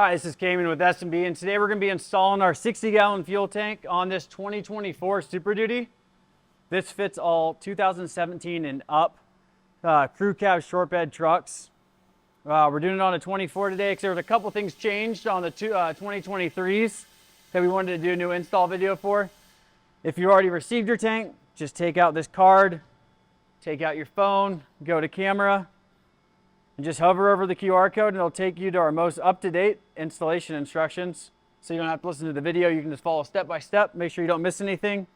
Hi, this is Cayman with S&B, and today we're going to be installing our 60-gallon fuel tank on this 2024 Super Duty. This fits all 2017 and up crew cab short bed trucks. We're doing it on a 24 today because there was a couple things changed on the 2023s that we wanted to do a new install video for. If you already received your tank, just take out this card, take out your phone, go to camera, and just hover over the QR code and it'll take you to our most up-to-date installation instructions. So you don't have to listen to the video, you can just follow step by step, make sure you don't miss anything.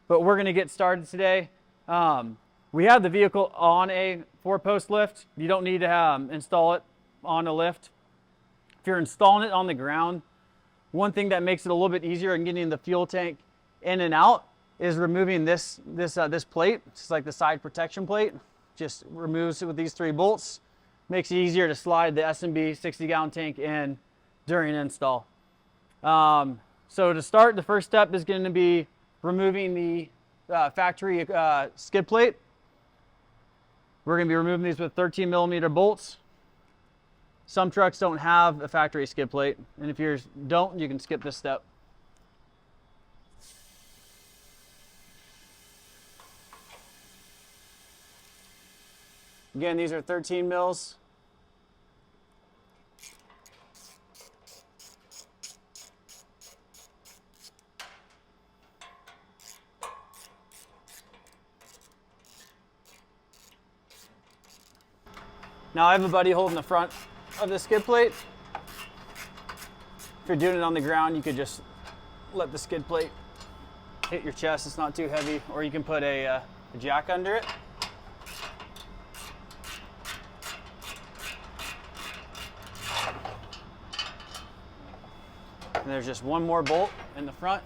But we're gonna get started today. We have the vehicle on a 4-post lift. You don't need to install it on a lift. If you're installing it on the ground, one thing that makes it a little bit easier in getting the fuel tank in and out is removing this plate. It's like the side protection plate. Just removes it with these 3 bolts. Makes it easier to slide the S&B 60-gallon tank in during install. So to start, the first step is going to be removing the factory skid plate. We're going to be removing these with 13mm bolts. Some trucks don't have a factory skid plate, and if yours don't, you can skip this step. Again, these are 13 mils. Now I have a buddy holding the front of the skid plate. If you're doing it on the ground, you could just let the skid plate hit your chest. It's not too heavy, or you can put a jack under it. And there's just one more bolt in the front.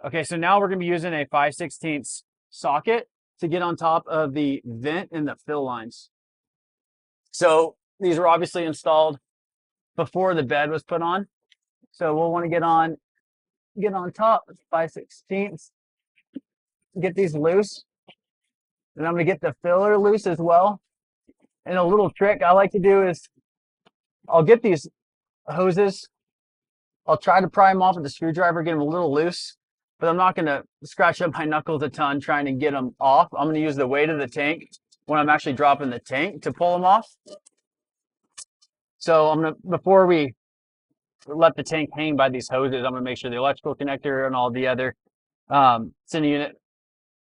Okay, so now we're going to be using a 5/16 socket to get on top of the vent and the fill lines. So these were obviously installed before the bed was put on. So we'll want to get on top, 5/16, get these loose. And I'm going to get the filler loose as well. And a little trick I like to do is I'll get these hoses. I'll try to pry them off with the screwdriver, get them a little loose, but I'm not going to scratch up my knuckles a ton trying to get them off. I'm going to use the weight of the tank when I'm actually dropping the tank to pull them off. So I'm going to, before we let the tank hang by these hoses, I'm going to make sure the electrical connector and all the other center unit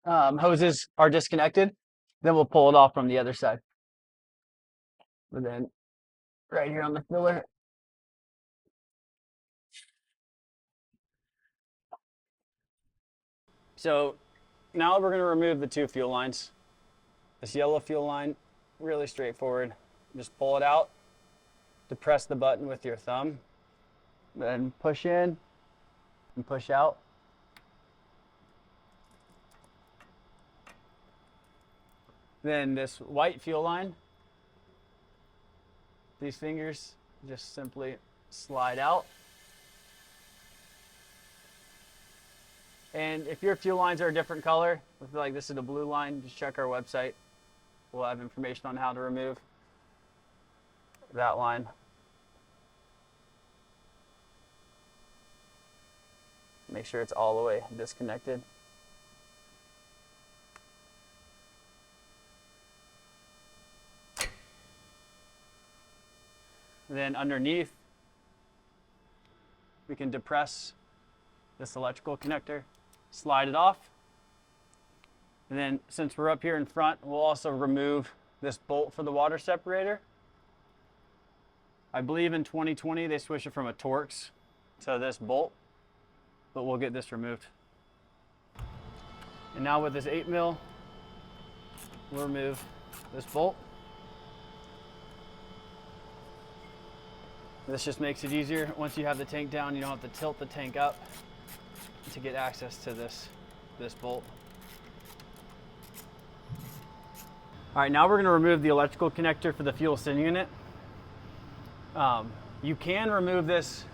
hoses are disconnected. Then we'll pull it off from the other side. And then right here on the filler. So now we're going to remove the 2 fuel lines. This yellow fuel line, really straightforward. Just pull it out, depress the button with your thumb, then push in and push out. Then this white fuel line, these fingers just simply slide out. And if your fuel lines are a different color, like this is a blue line, just check our website. We'll have information on how to remove that line. Make sure it's all the way disconnected. Then underneath, we can depress this electrical connector, slide it off. And then since we're up here in front, we'll also remove this bolt for the water separator. I believe in 2020 they switched it from a Torx to this bolt, but we'll get this removed. And now with this 8mm, we'll remove this bolt. This just makes it easier. Once you have the tank down, you don't have to tilt the tank up to get access to this bolt. All right, now we're going to remove the electrical connector for the fuel send unit. You can remove this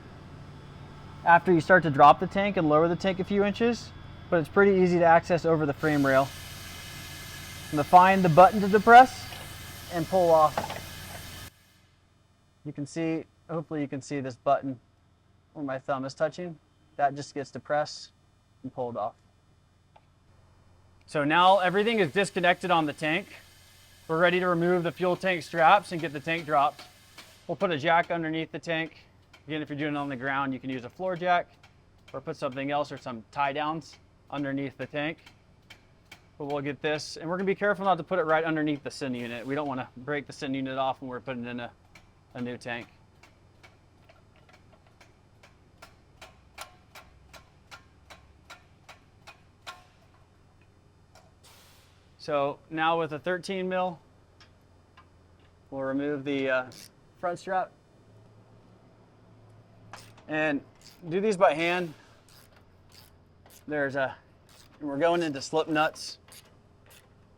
after you start to drop the tank and lower the tank a few inches, but it's pretty easy to access over the frame rail. I'm gonna find the button to depress and pull off. You can see, hopefully you can see this button where my thumb is touching. That just gets depressed and pulled off. So now everything is disconnected on the tank. We're ready to remove the fuel tank straps and get the tank dropped. We'll put a jack underneath the tank. Again, if you're doing it on the ground, you can use a floor jack or put something else or some tie downs underneath the tank. But we'll get this, and we're gonna be careful not to put it right underneath the send unit. We don't wanna break the send unit off when we're putting in a new tank. So now with a 13 mil, we'll remove the front strap and do these by hand. We're going into slip nuts.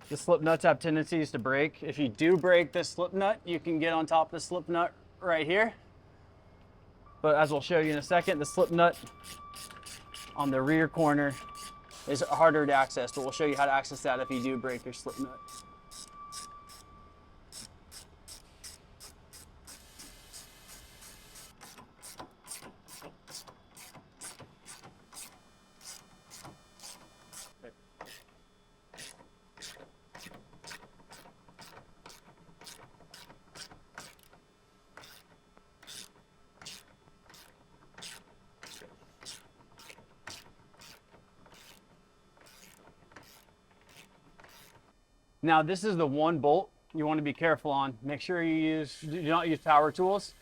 The slip nuts have tendencies to break. If you do break this slip nut, you can get on top of the slip nut right here. But as we'll show you in a second, the slip nut on the rear corner is harder to access, but we'll show you how to access that if you do break your slip nut. Now this is the one bolt you want to be careful on. Make sure you do not use power tools.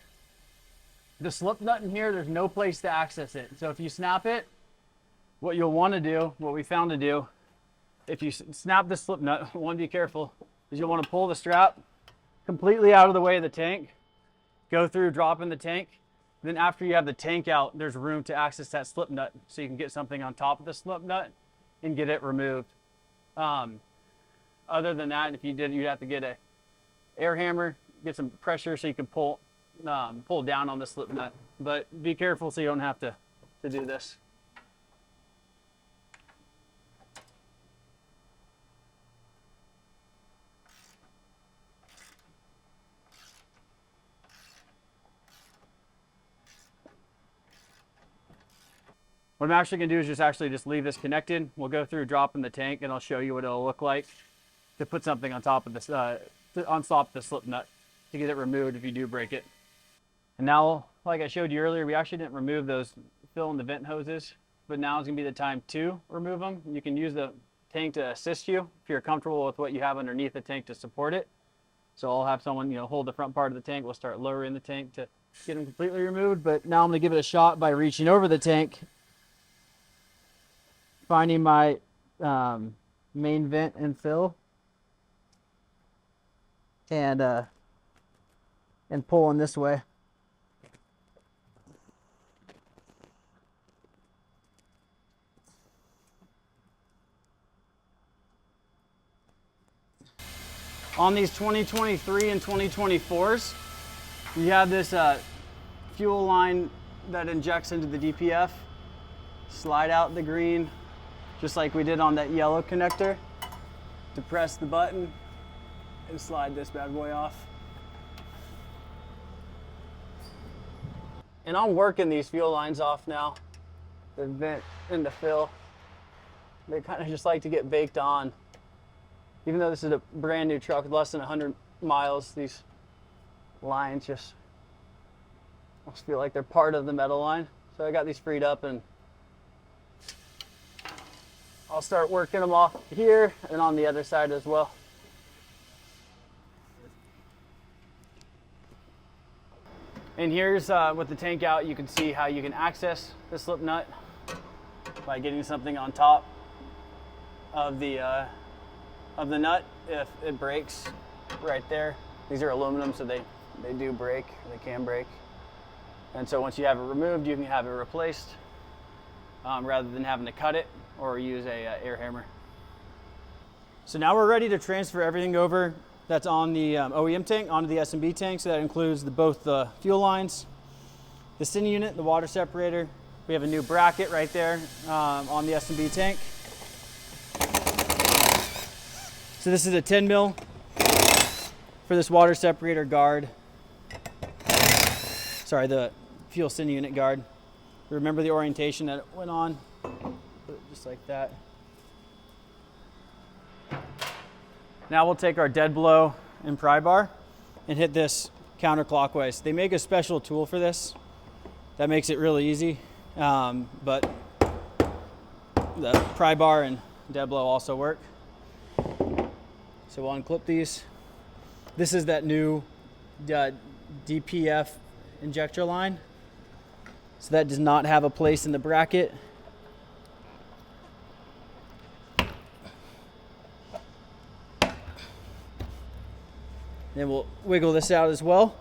The slip nut in here, there's no place to access it. So if you snap it, what you'll want to do, what we found to do, if you snap the slip nut, you want to be careful, is you'll want to pull the strap completely out of the way of the tank, go through dropping the tank. Then after you have the tank out, there's room to access that slip nut so you can get something on top of the slip nut and get it removed. Other than that, if you did, you'd have to get a air hammer, get some pressure so you can pull down on the slip nut. But be careful so you don't have to do this. What I'm actually gonna do is just leave this connected. We'll go through dropping the tank and I'll show you what it'll look like to put something on top of this, to unstop the slip nut to get it removed if you do break it. And now, like I showed you earlier, we actually didn't remove those fill and the vent hoses, but now is gonna be the time to remove them. You can use the tank to assist you if you're comfortable with what you have underneath the tank to support it. So I'll have someone, hold the front part of the tank. We'll start lowering the tank to get them completely removed, but now I'm gonna give it a shot by reaching over the tank, finding my main vent and fill, and pulling this way. On these 2023 and 2024s, you have this fuel line that injects into the DPF. Slide out the green, just like we did on that yellow connector. Depress the button and slide this bad boy off. And I'm working these fuel lines off now. The vent and the fill. They kind of just like to get baked on. Even though this is a brand new truck with less than 100 miles, these lines just almost feel like they're part of the metal line. So I got these freed up and I'll start working them off here and on the other side as well. And here's with the tank out, you can see how you can access the slip nut by getting something on top of the nut if it breaks right there. These are aluminum, so they do break, they can break. And so once you have it removed, you can have it replaced rather than having to cut it or use a air hammer. So now we're ready to transfer everything over that's on the OEM tank onto the S&B tank. So that includes both the fuel lines the SIN unit, the water separator. We have a new bracket right there on the S&B tank. So this is a 10 mil for this water separator guard. Sorry, the fuel SIN unit guard. Remember the orientation that it went on? Put it just like that. Now we'll take our dead blow and pry bar and hit this counterclockwise. They make a special tool for this that makes it really easy, but the pry bar and dead blow also work. So we'll unclip these. This is that new DPF injector line. So that does not have a place in the bracket. Then we'll wiggle this out as well.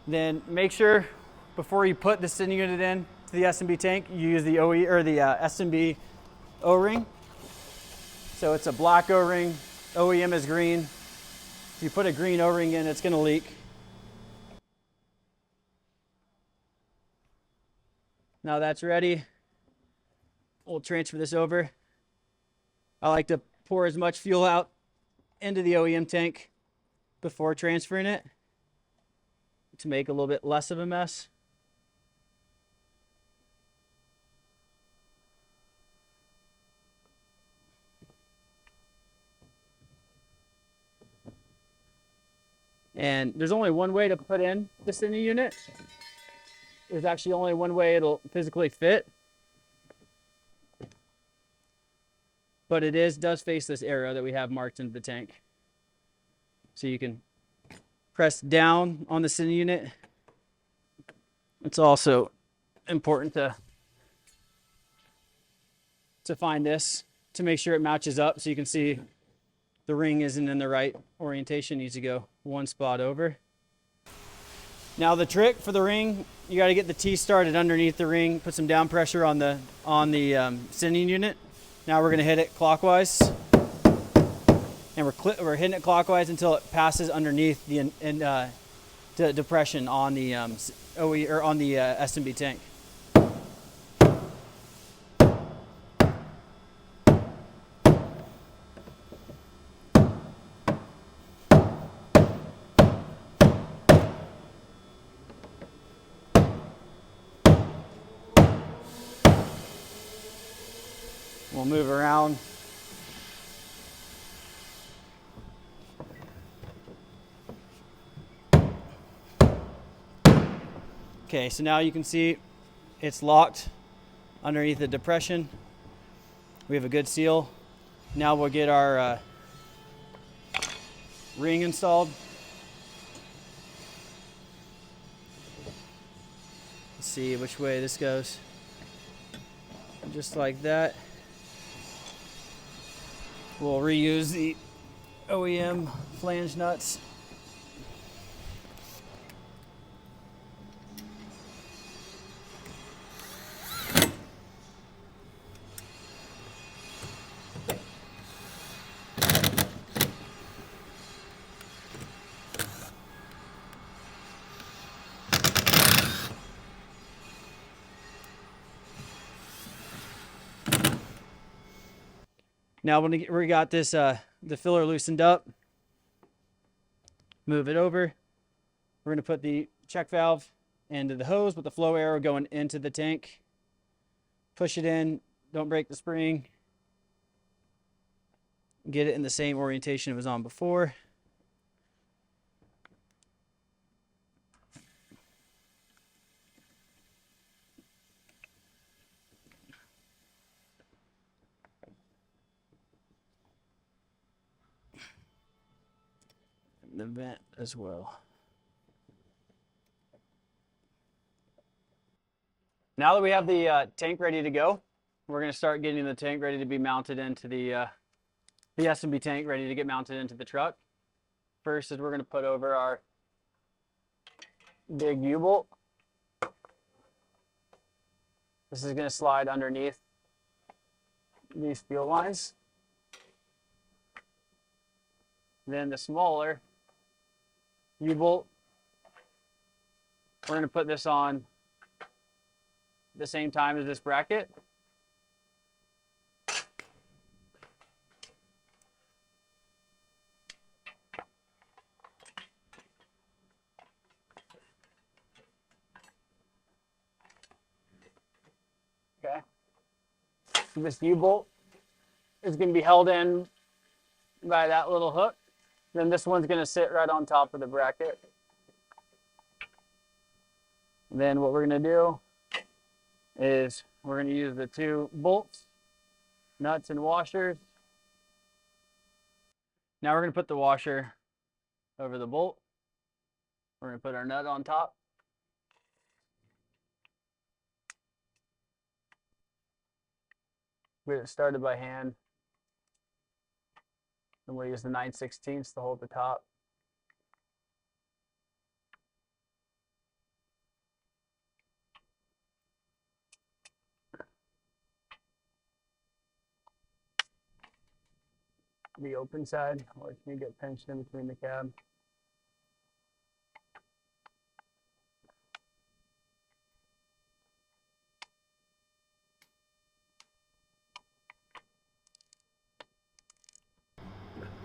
Then make sure before you put the SIN unit in to the S&B tank, you use the OE or the S&B O-ring. So it's a black O-ring, OEM is green. If you put a green O-ring in, it's gonna leak. Now that's ready. We'll transfer this over. I like to pour as much fuel out into the OEM tank before transferring it to make a little bit less of a mess. And there's only one way to put in the SIN unit. There's actually only one way it'll physically fit. But it does face this arrow that we have marked into the tank. So you can press down on the SIN unit. It's also important to find this to make sure it matches up so you can see the ring isn't in the right orientation. It needs to go one spot over. Now the trick for the ring, you got to get the T started underneath the ring, put some down pressure on the SIN unit. Now we're going to hit it clockwise, and we're hitting it clockwise until it passes underneath the depression on the OE or on the S&B tank. We'll move around. Okay, so now you can see it's locked underneath the depression. We have a good seal. Now we'll get our ring installed. Let's see which way this goes. Just like that. We'll reuse the OEM flange nuts. Now when we got this the filler loosened up, move it over. We're going to put the check valve into the hose with the flow arrow going into the tank. Push it in, don't break the spring. Get it in the same orientation it was on before. The vent as well. Now that we have the tank ready to go, we're going to start getting the tank ready to be mounted into the S&B tank, ready to get mounted into the truck. First is we're going to put over our big U-bolt. This is going to slide underneath these fuel lines. Then the smaller U-bolt We're going to put this on the same time as this bracket. Okay. This U-bolt is going to be held in by that little hook. Then this one's going to sit right on top of the bracket. Then what we're going to do is we're going to use the 2 bolts, nuts, and washers. Now we're going to put the washer over the bolt. We're going to put our nut on top. Get it started by hand. And we'll use the 9/16 to hold the top. The open side, or it's going to get pinched in between the cab.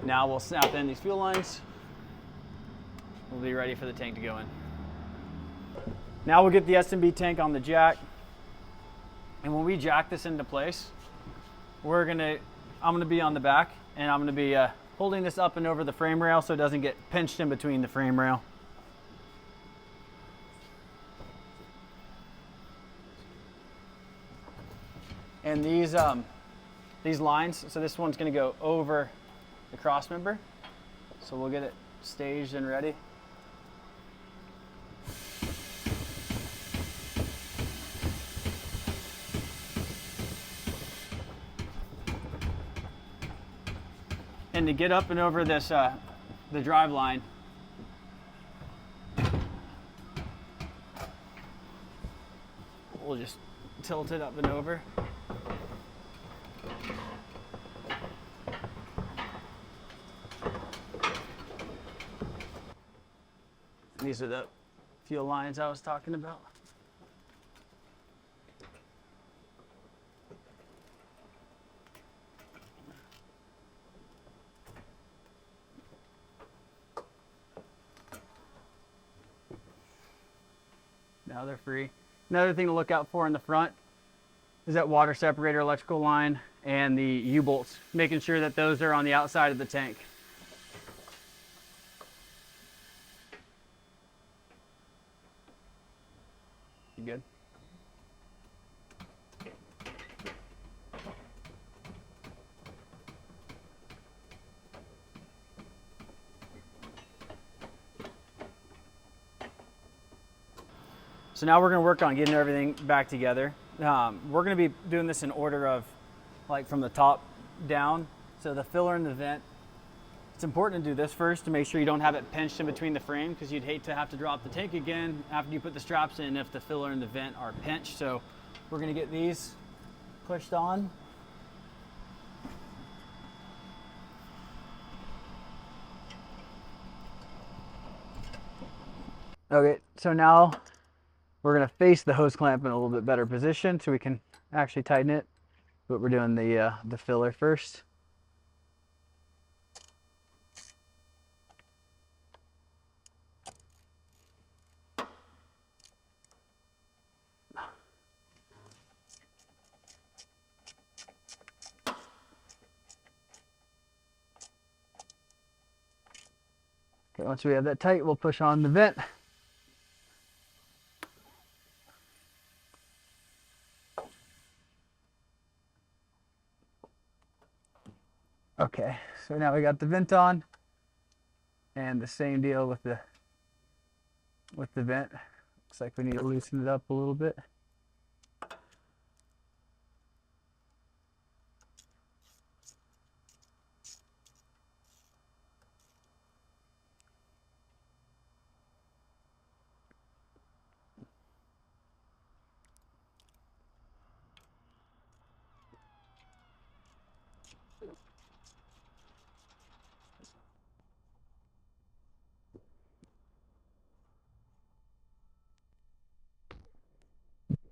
Now we'll snap in these fuel lines. We'll be ready for the tank to go in. Now we'll get the S&B tank on the jack. And when we jack this into place, I'm gonna be on the back, and I'm gonna be holding this up and over the frame rail so it doesn't get pinched in between the frame rail. And these lines, so this one's gonna go over the cross member. So we'll get it staged and ready. And to get up and over this, the drive line, we'll just tilt it up and over. These are the fuel lines I was talking about. Now they're free. Another thing to look out for in the front is that water separator electrical line and the U-bolts, making sure that those are on the outside of the tank. You good? So now we're going to work on getting everything back together. We're going to be doing this in order of like from the top down. So the filler and the vent. It's important to do this first to make sure you don't have it pinched in between the frame, because you'd hate to have to drop the tank again after you put the straps in if the filler and the vent are pinched. So we're going to get these pushed on. Okay, so now we're going to face the hose clamp in a little bit better position so we can actually tighten it. But we're doing the filler first. Okay, once we have that tight, we'll push on the vent. Okay, so now we got the vent on, and the same deal with the vent. Looks like we need to loosen it up a little bit.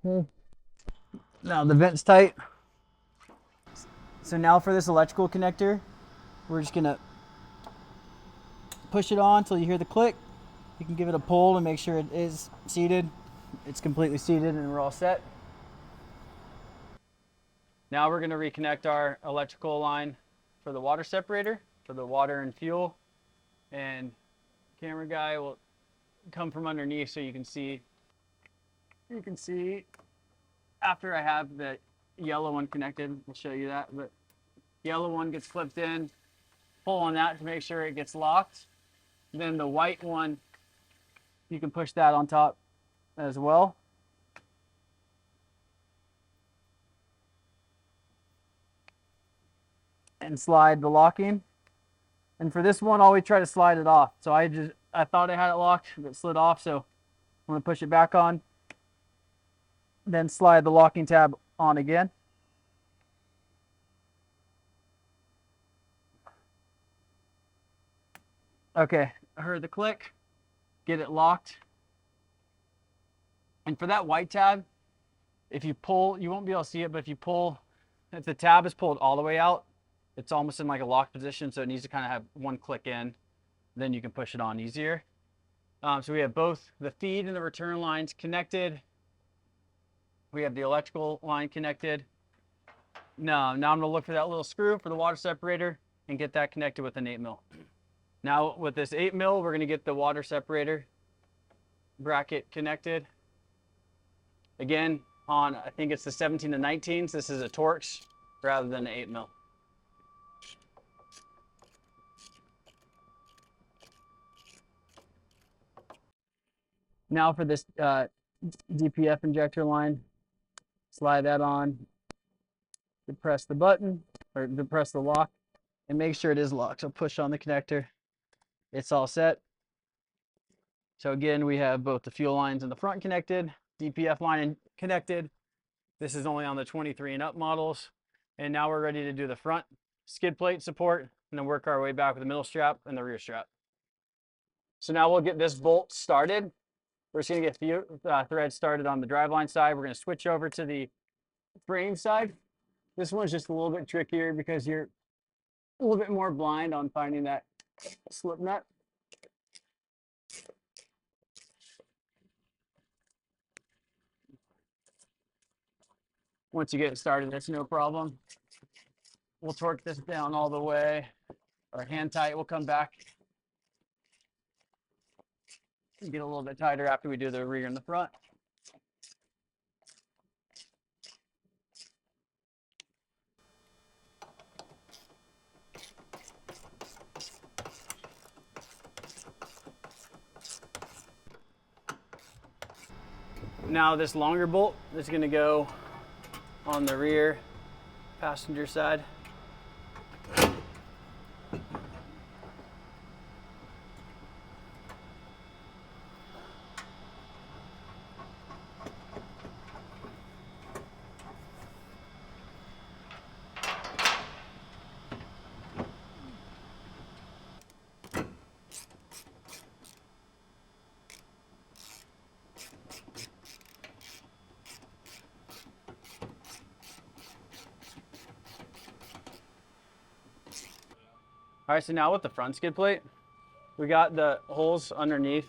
Now the vent's tight. So now for this electrical connector, we're just gonna push it on until you hear the click. You can give it a pull to make sure it is seated. It's completely seated and we're all set. Now we're gonna reconnect our electrical line for the water separator, for the water and fuel. And camera guy will come from underneath so you can see. You can see after I have the yellow one connected, we'll show you that, but yellow one gets flipped in, pull on that to make sure it gets locked. Then the white one, you can push that on top as well. And slide the locking. And for this one, always try to slide it off. So I thought I had it locked, but it slid off, so I'm gonna push it back on. Then slide the locking tab on again. Okay, I heard the click. Get it locked. And for that white tab, if you pull, you won't be able to see it, but if you pull, if the tab is pulled all the way out, it's almost in like a locked position, so it needs to kind of have one click in, then you can push it on easier. So we have both the feed and the return lines connected. We have the electrical line connected. Now I'm gonna look for that little screw for the water separator and get that connected with an 8mm. Now with this 8mm, we're gonna get the water separator bracket connected. Again, on, I think it's the 17 to 19s. This is a Torx rather than an 8mm. Now for this DPF injector line, slide that on, depress the button, or depress the lock, and make sure it is locked. So push on the connector. It's all set. So again, we have both the fuel lines in the front connected, DPF line connected. This is only on the 23 and up models. And now we're ready to do the front skid plate support and then work our way back with the middle strap and the rear strap. So now we'll get this bolt started. We're just gonna get threads started on the driveline side. We're gonna switch over to the frame side. This one's just a little bit trickier because you're a little bit more blind on finding that slip nut. Once you get it started, that's no problem. We'll torque this down all the way. Our hand tight will come back. Get a little bit tighter after we do the rear and the front. Now this longer bolt is going to go on the rear passenger side. All right, so now with the front skid plate, we got the holes underneath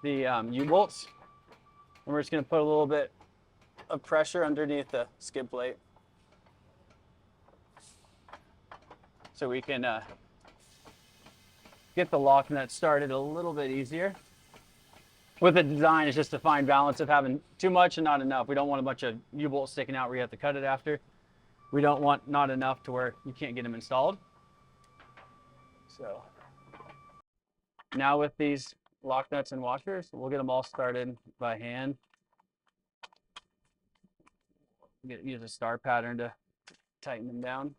the U-bolts, and we're just gonna put a little bit of pressure underneath the skid plate so we can get the lock nut started a little bit easier. With the design, it's just a fine balance of having too much and not enough. We don't want a bunch of U-bolts sticking out where you have to cut it after. We don't want not enough to where you can't get them installed. So now with these lock nuts and washers, we'll get them all started by hand. Use a star pattern to tighten them down.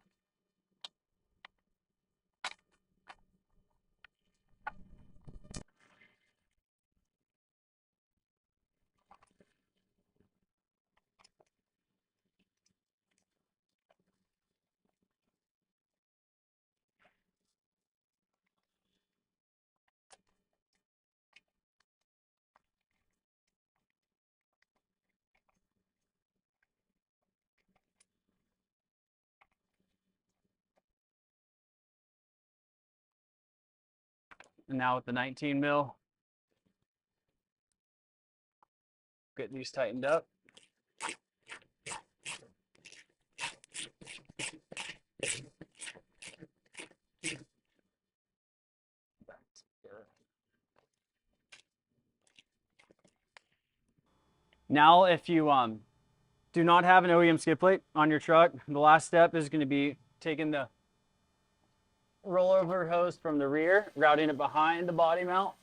And now with the 19 mil, get these tightened up. Now, if you do not have an OEM skid plate on your truck, the last step is going to be taking the rollover hose from the rear, routing it behind the body mount,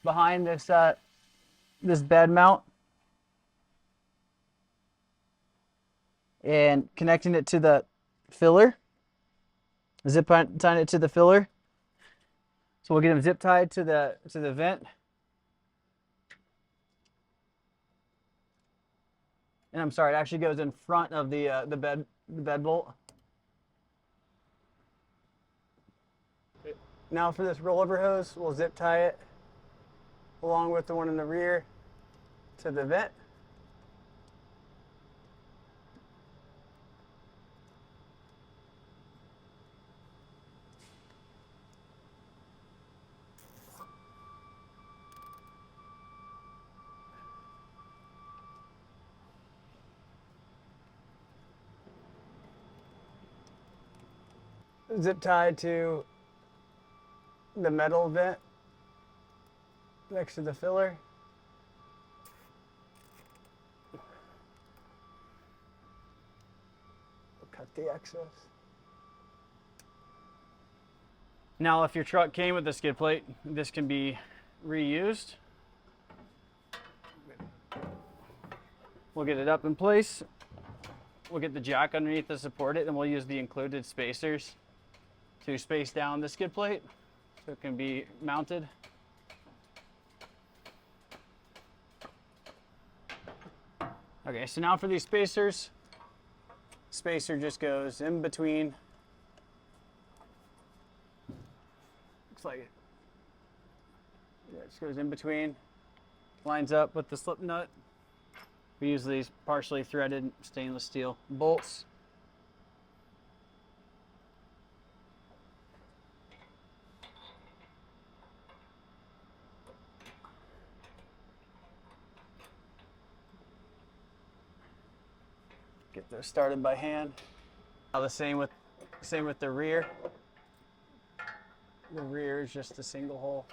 behind this this bed mount, and connecting it to the filler. Zip tying it to the filler. So we'll get them zip tied to the vent. And I'm sorry, it actually goes in front of the bed bolt. Now for this rollover hose, we'll zip tie it along with the one in the rear to the vent. Zip tied to the metal vent next to the filler. We'll cut the excess. Now, if your truck came with a skid plate, this can be reused. We'll get it up in place. We'll get the jack underneath to support it, and we'll use the included spacers to space down the skid plate so it can be mounted. Okay, so now for these spacers, spacer just goes in between. Looks like it. Yeah, it just goes in between, lines up with the slip nut. We use these partially threaded stainless steel bolts. Get those started by hand. Now the same with the rear. The rear is just a single hole.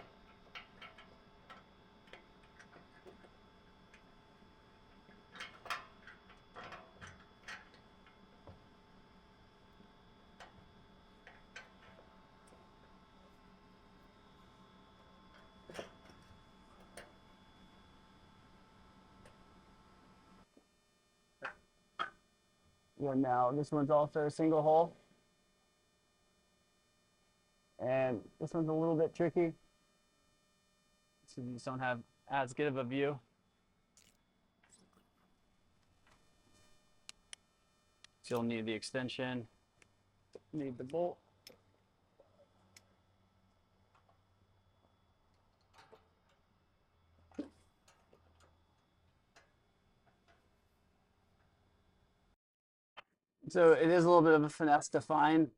Well, now this one's also a single hole. And this one's a little bit tricky. So you just don't have as good of a view. So you'll need the extension, need the bolt. So it is a little bit of a finesse to find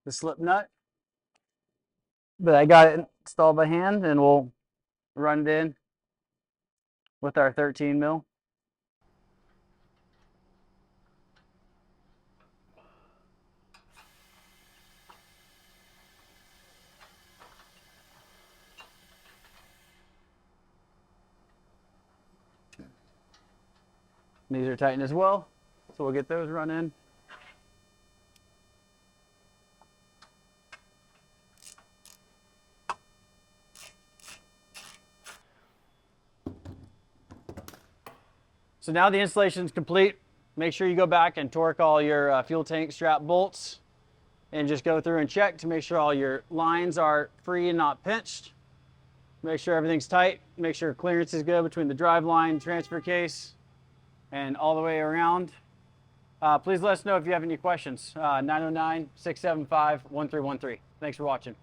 the slip nut, but I got it installed by hand, and we'll run it in with our 13 mil. These are tightened as well, so we'll get those run in. So now the installation is complete. Make sure you go back and torque all your fuel tank strap bolts and just go through and check to make sure all your lines are free and not pinched. Make sure everything's tight. Make sure clearance is good between the drive line, transfer case, and all the way around. Please let us know if you have any questions. 909-675-1313. Thanks for watching.